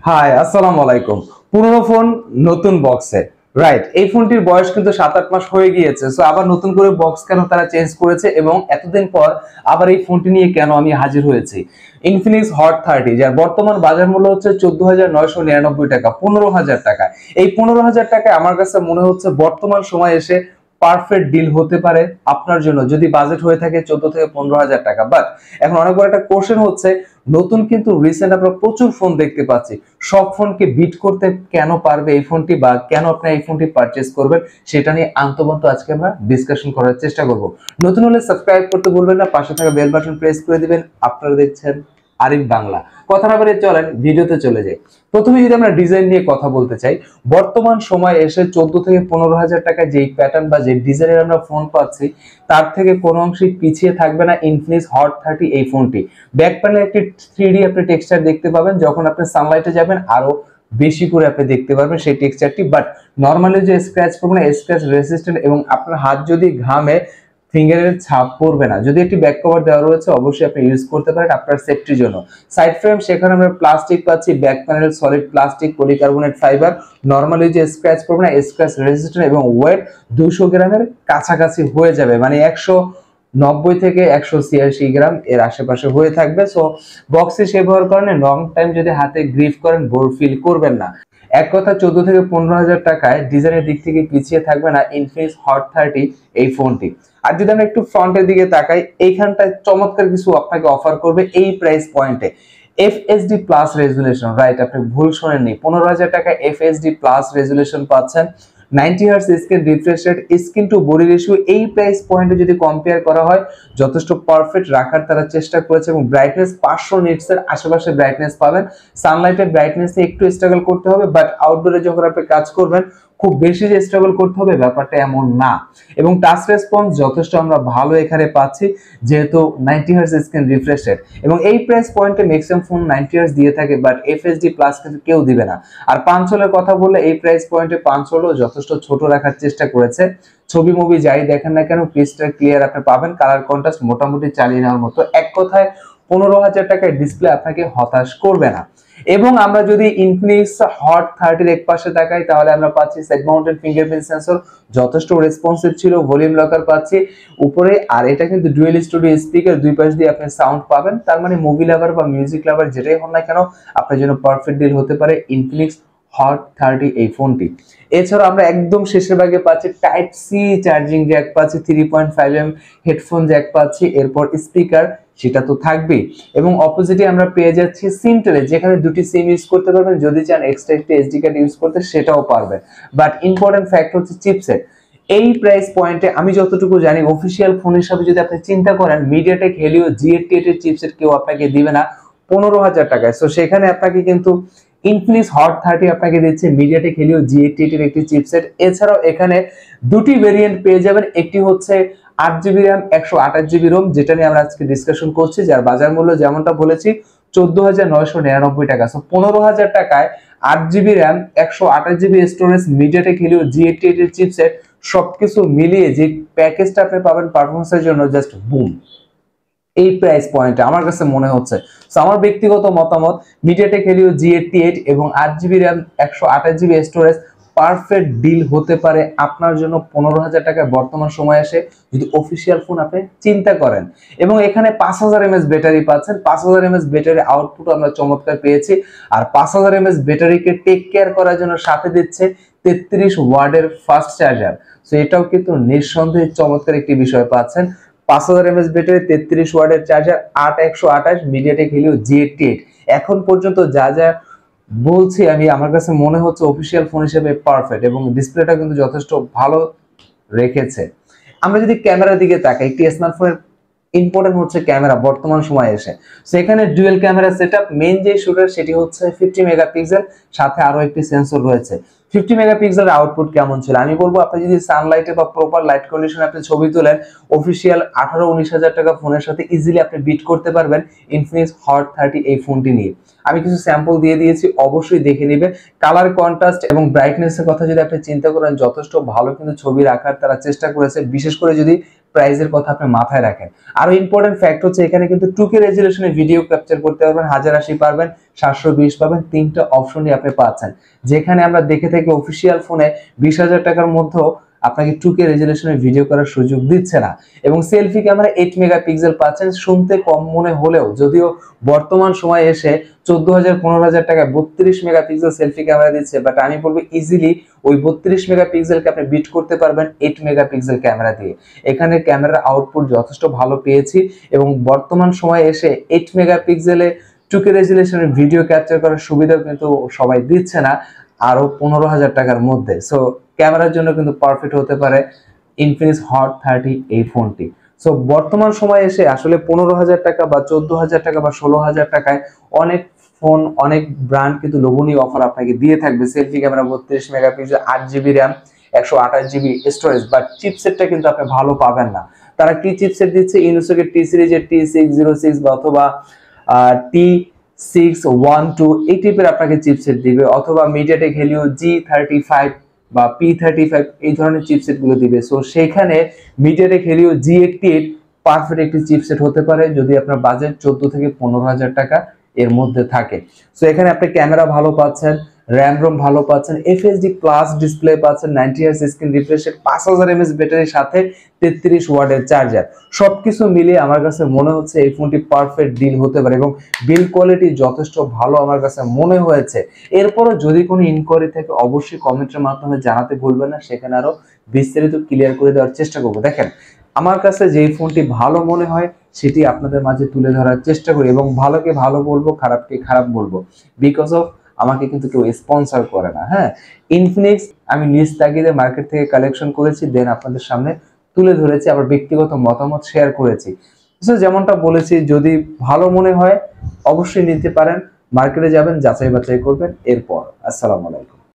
High, আসসালামু আলাইকুম। পুরনো ফোন নতুন বক্সে, রাইট? এই ফোনটির বয়স কিন্তু 7-8 মাস হয়ে গিয়েছে। সো আবার নতুন করে বক্স কেন তারা চেঞ্জ করেছে এবং এতদিন পর আবার এই ফোনটি নিয়ে কেন আমি হাজির হয়েছি? ইনফিনিক্স হট 30, যার বর্তমান বাজার মূল্য হচ্ছে 14,999 টাকা, 15,000 টাকা। এই 15,000 টাকায় আমার কাছে মনে হচ্ছে বর্তমান সময় এসে পারফেক্ট ডিল হতে পারে আপনার জন্য, যদি বাজেট হয়ে থাকে 14 থেকে 15,000 টাকা। বাট এখন অনেক বড় একটা কোশ্চেন হচ্ছে, নতুন কিন্তু রিসেন্ট আমরা প্রচুর ফোন দেখতে পাচ্ছি, সব ফোনকে বিট করতে কেন পারবে এই ফোনটি, বা কেন আপনি এই ফোনটি পারচেজ করবেন, সেটা নিয়ে আন্তবন্ত আজকে আমরা ডিসকাশন করার চেষ্টা করব। নতুন হলে সাবস্ক্রাইব করতে ভুলবেন না, পাশে থাকা বেল বাটন প্রেস করে দিবেন। আপনারা দেখছেন আরিফ বাংলা। কথা না বলে চলেন ভিডিওতে চলে যাই। প্রথমে যদি আমরা ডিজাইন নিয়ে কথা বলতে চাই, বর্তমান সময় এসে 14 থেকে 15,000 টাকায় যেই প্যাটার্ন বা যে ডিজাইনের আমরা ফোন পাচ্ছি, তার থেকে কোনো অংশেই পিছিয়ে থাকবে না ইনফিনিক্স হট 30 এই ফোনটি। ব্যাক প্যানেলে একটি 3D আপনি টেক্সচার দেখতে পাবেন, যখন আপনি সানলাইটে যাবেন আরো বেশি করে আপনি দেখতে পারবেন সেই টেক্সচারটি। বাট নরমালি যে স্ক্র্যাচ করবে না, স্ক্র্যাচ রেসিস্ট্যান্ট, এবং আপনার হাত যদি ঘামে ফিঙ্গারের ছাপ পড়বে না। যদি একটি ব্যাক কভার দেওয়া রয়েছে, অবশ্যই আপনি ইউজ করতে পারেন আপনার সেফটির জন্য। সাইড ফ্রেম, সেখানে আমরা প্লাস্টিক পাচ্ছি, back panel solid plastic, polycarbonate fibre. Normally যে স্ক্র্যাচ পড়বে না, স্ক্র্যাচ রেসিস্ট্যান্ট, এবং ওয়েট 200 গ্রামের কাছাকাছি হয়ে যাবে, মানে 190 থেকে 186 গ্রাম এর আশেপাশে হয়ে থাকবে। সো বক্সে ব্যবহার করেন, লং টাইম যদি হাতে গ্রিপ করেন বোর ফিল করবেন না। এক কথা, 14 থেকে 15,000 টাকায় ডিজাইনের দিক থেকে পিছিয়ে থাকবে না ইনফিনিক্স হট 30 এই ফোনটি। আর যদি আমরা একটু ফ্রন্টের দিকে তাকাই, এইখানটায় চমৎকার কিছু আপনাকে অফার করবে এই প্রাইস পয়েন্টে। এফএসডি প্লাস রেজুলেশন, রাইট, আপনি ভুল শোনেননি। 15,000 টাকায় এফএসডি প্লাস রেজুলেশন পাচ্ছেন। 90 hertz screen refresh rate, screen to body ratio এই প্রাইস পয়েন্টে যদি কম্পেয়ার করা হয়, যথেষ্ট পারফেক্ট রাখার তারা চেষ্টা করেছে। এবং ব্রাইটনেস 500 নিটস এর আশেপাশে ব্রাইটনেস পাবেন। সানলাইটের ব্রাইটনেস একটু স্ট্রাগল করতে হবে, বাট আউটডোরে যখন আপনি কাজ করবেন খুব বেশি যে স্ট্রাগল করতে হবে ব্যাপারটা এমন না। এবং টাচ রেসপন্স যথেষ্ট আমরা ভালো এখানে পাচ্ছি, যেহেতু 90 হার্টজ স্ক্রিন রিফ্রেশ রেট। এবং এই প্রাইস পয়েন্টে ম্যাক্সিমাম ফোন 90 হার্টজ দিয়ে থাকে, বাট এফএসডি প্লাস কিন্তু কেউ দিবে না। আর পাঞ্চ হোলের কথা বললে, এই প্রাইস পয়েন্টে পাঞ্চ হোলও যথেষ্ট ছোট রাখার চেষ্টা করেছে। ছবি মুভি যাই দেখেন না কেন, ক্রিস্টাল ক্লিয়ার আপনি পাবেন, কালার কন্ট্রাস্ট মোটামুটি চালিয়ে নেওয়ার মতো। এক কথায় 15,000 টাকায় ডিসপ্লে আপনাকে হতাশ করবে না। এবং আমরা যদি ইনফিনিক্স হট 30 এর এক পাশে তাকাই, তাহলে আমরা পাচ্ছি সাইড মাউন্টেড ফিঙ্গারপ্রিন্ট সেন্সর, যথেষ্ট রেসপন্সিভ ছিল। ভলিউম লকার পাচ্ছি উপরে, আর এটা কিন্তু ডুয়েল স্টুডিও স্পিকার, দুই পাশ দিয়ে আপনি সাউন্ড পাবেন। তার মানে মুভি লাভার বা মিউজিক লাভার যেটাই হন না কেন, আপনার জন্য পারফেক্ট ডিল হতে পারে ইনফিনিক্স হট 30 এই ফোনটি। এছাড়া আমরা একদম শেষের ভাগে পাচ্ছি টাইপ সি চার্জিং জ্যাক পাচ্ছি, 3.5mm হেডফোন জ্যাক পাচ্ছি, এরপর স্পিকার সেটা তো থাকবেই। এবং অপোজিটে আমরা পেয়ে যাচ্ছি সিম ট্রে, যেখানে দুটি সিম ইউজ করতে পারবেন, যদি চান এক্সট্রা একটি এসডি কার্ড ইউজ করতে সেটাও পারবেন। বাট ইম্পর্টেন্ট ফ্যাক্ট হচ্ছে চিপসেট। এই প্রাইস পয়েন্টে আমি যতটুকু জানি, অফিসিয়াল ফোন হিসাবে যদি আপনি চিন্তা করেন, মিডিয়াটেক হেলিও G88 এর চিপসেট কেউ আপনাকে দিবে না 15,000 টাকায়। সো সেখানে আপনাকে কিন্তু ইনফিনিক্স হট 30 আপনাকে দিচ্ছে মিডিয়াটেক হেলিও G88 এর একটি চিপসেট। এছাড়াও এখানে দুটি ভেরিয়েন্ট পেয়ে যাবেন, একটি হচ্ছে 8GB র্যাম 128GB রোম, যেটা নিয়ে আমরা আজকে ডিসকাশন করছি, যার বাজার মূল্য যেমনটা বলেছি 14,999 টাকা। সো 15,000 টাকায় 8GB RAM 128GB storage, MediaTek Helio G88 এর চিপসেট, সবকিছু মিলিয়ে যে প্যাকেজটা আপনি পাবেন পারফরমেন্সের জন্য, জাস্ট বুম। এই প্রাইস পয়েন্টে আমার কাছে মনে হচ্ছে, আমার ব্যক্তিগত মতামত, মিডিয়াটেক হেলিও G88 এবং 8GB RAM 128GB storage perfect deal হতে পারে আপনার জন্য 15,000 টাকায় বর্তমান সময়ে এসে, যদি অফিসিয়াল ফোন আপনি চিন্তা করেন। এবং এখানে 5000 mAh ব্যাটারি পাচ্ছেন। 5000 mAh ব্যাটারি আউটপুট আমরা চমৎকার পেয়েছি। আর 5000 mAh ব্যাটারিকে টেক কেয়ার করার জন্য সাথে দিচ্ছে 33 ওয়াটের ফাস্ট চার্জার। সো এটাও কিন্তু নিঃসন্দেহে চমৎকার একটি বিষয় পাচ্ছেন। 5000 mAh ব্যাটারি, 33 ওয়াটের চার্জার, 8128 মিডিয়াটেক হেলিও G88। এখন পর্যন্ত যা যা বলছি আমি, আমার কাছে মনে হচ্ছে অফিসিয়াল ফোন হিসেবে পারফেক্ট, এবং ডিসপ্লেটা কিন্তু যথেষ্ট ভালো রেখেছে। আমরা যদি ক্যামেরার দিকে তাকাই, একটি স্মার্টফোনের ইম্পর্টেন্ট হচ্ছে ক্যামেরা বর্তমান সময়ে এসে। সেখানে ডুয়েল ক্যামেরা সেটআপ, মেইন যে শুটার সেটি হচ্ছে 50 মেগাপিক্সেল, সাথে আরো একটি সেন্সর রয়েছে। 50 মেগাপিক্সেলের আউটপুট কেমন ছিল আমি বলবো, আপনি যদি সানলাইটে বা প্রপার লাইট কন্ডিশনে আপনি ছবি তোলেন, অফিসিয়াল 18-19,000 টাকা ফোনের সাথে ইজিলি আপনি বিট করতে পারবেন ইনফিনিক্স হট 30 এই ফোনটি নিয়ে। আমি কিছু স্যাম্পল দিয়ে দিয়েছি, অবশ্যই দেখে নেবেন। কালার কন্ট্রাস্ট এবং ব্রাইটনেসের কথা যদি আপনি চিন্তা করেন, যথেষ্ট ভালো কিন্তু ছবি রাখার তারা চেষ্টা করেছে, বিশেষ করে যদি প্রাইসের কথা আপনি মাথায় রাখেন। আরো ইম্পর্টেন্ট ফ্যাক্ট হচ্ছে এখানে কিন্তু 2K রেজুলেশনে ভিডিও ক্যাপচার করতে পারবেন, 1080 পারবেন, 720 পাবেন, তিনটা অপশনই আপনি পাচ্ছেন। যেখানে আমরা দেখে থাকি অফিসিয়াল ফোনে 20,000 টাকার মধ্যেও আপনাকে 2K রেজুলেশনে ভিডিও করার সুযোগ দিচ্ছে না। এবং সেলফি ক্যামেরা 8 মেগাপিক্সেল পাচ্ছেন, শুনতে কম মনে হলেও যদিও বর্তমান সময়ে এসে 14,000 15,000 টাকায় 32 মেগাপিক্সেল সেলফি ক্যামেরা দিচ্ছে, বাট আমি বলবো ইজিলি ওই 32 মেগাপিক্সেলকে আপনি বিট করতে পারবেন 8 মেগাপিক্সেল ক্যামেরা দিয়ে। এখানে ক্যামেরার আউটপুট যথেষ্ট ভালো পেয়েছি এবং বর্তমান সময়ে এসে 8 মেগাপিক্সেলে 2K রেজুলেশনের ভিডিও ক্যাপচার করার সুবিধাও কিন্তু সবাই দিচ্ছে না আরো 15,000 টাকার মধ্যে। সো ক্যামেরার জন্য কিন্তু পারফেক্ট হতে পারে ইনফিনিক্স হট 30 এই ফোনটি। সো বর্তমান সময়ে এসে আসলে 15,000 টাকা বা 14,000 টাকা বা 16,000 টাকায় অনেক ফোন, অনেক ব্র্যান্ড কিন্তু লোভনীয় অফার আপনাকে দিয়ে থাকবে। Selfie camera 32 megapixel, 8GB RAM, 128GB storage, but চিপসেটটা কিন্তু আপনি ভালো পাবেন না। তারা কি চিপসেট দিচ্ছে? ইনোসকের টি সিরিজের T606 বা অথবা T612 এই টাইপের আপনাকে চিপসেট দিবে, অথবা মিডিয়াটেক হেলিও G35 বা P35 এই ধরনের চিপসেট গুলো দিবে। সো সেইখানে মিডিয়াটেক হেলিও G88 পারফেক্ট একটি চিপসেট হতে পারে যদি আপনার বাজেট 14 থেকে 15,000 টাকা এর মধ্যে থাকে। সো এখানে আপনি ক্যামেরা ভালো পাচ্ছেন, র্যাম রোম ভালো পাচ্ছেন, FHD প্লাস ডিসপ্লে পাচ্ছেন, 90 Hz screen refresh rate, 5000 mAh ব্যাটারির সাথে 33 ওয়াটের চার্জার। সবকিছু মিলিয়ে আমার কাছে মনে হচ্ছে এই ফোনটি পারফেক্ট ডিল হতে পারে এবং বিল কোয়ালিটি যথেষ্ট ভালো আমার কাছে মনে হয়েছে। এরপরও যদি কোনো ইনকোয়ারি থাকে অবশ্যই কমেন্টের মাধ্যমে জানাতে ভুলবেন না, সেখানে আরো বিস্তারিত ক্লিয়ার করে দেওয়ার চেষ্টা করব। দেখেন, আমার কাছে যেই ফোনটি ভালো মনে হয় সেটি আপনাদের মাঝে তুলে ধরার চেষ্টা করি এবং ভালোকে ভালো বলবো, খারাপকে খারাপ বলবো, বিকজ অফ আমাকে কিন্তু কেউ স্পন্সর করে না। হ্যাঁ, ইনফিনিক্স আমি নিজ তাগিদে মার্কেট থেকে কালেকশন করেছি, দেন আপনাদের সামনে তুলে ধরেছি, আবার ব্যক্তিগত মতামত শেয়ার করেছি। যেমনটা বলেছি, যদি ভালো মনে হয় অবশ্যই নিতে পারেন, মার্কেটে যাবেন, যাচাই বাছাই করবেন। এরপর আসসালামু আলাইকুম।